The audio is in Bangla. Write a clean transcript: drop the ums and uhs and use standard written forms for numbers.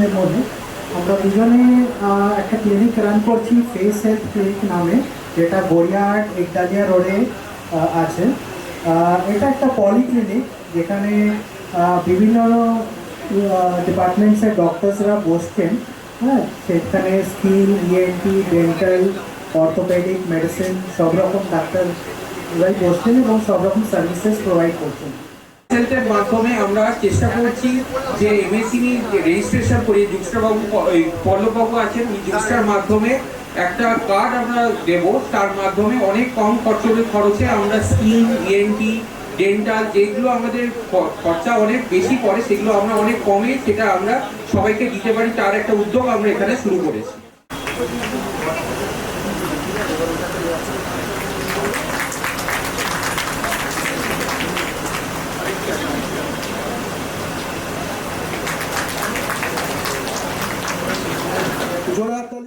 এর মধ্যে আমরা দুজনে একটা ক্লিনিক রান করছি, ফেস হেলথ ক্লিনিক নামে, যেটা গড়িয়াহাট একডালিয়া রোডে আছে। এটা একটা পলিক্লিনিক যেখানে বিভিন্ন ডিপার্টমেন্টসের ডক্টরসরা বসছেন। হ্যাঁ, সেখানে skin, ENT, dental, orthopaedic, medicine সব রকম ডাক্তাররাই বসছেন এবং সব রকম সার্ভিসেস প্রোভাইড করছেন। হেলথের মাধ্যমে আমরা চেষ্টা করছি যে এমএসসিনি রেজিস্ট্রেশন করে যুগস্টারবাবু পল্লববাবু আছেন, এই যুগস্টার মাধ্যমে একটা কার্ড আমরা দেব, তার মাধ্যমে অনেক কম খরচে আমরা স্কিন, ইএনটি, ডেন্টাল যেগুলো আমাদের খরচা অনেক বেশি পড়ে সেগুলো আমরা অনেক কমে সেটা আমরা সবাইকে দিতে পারি, তার একটা উদ্যোগ আমরা এখানে শুরু করেছি। জোড়াতলি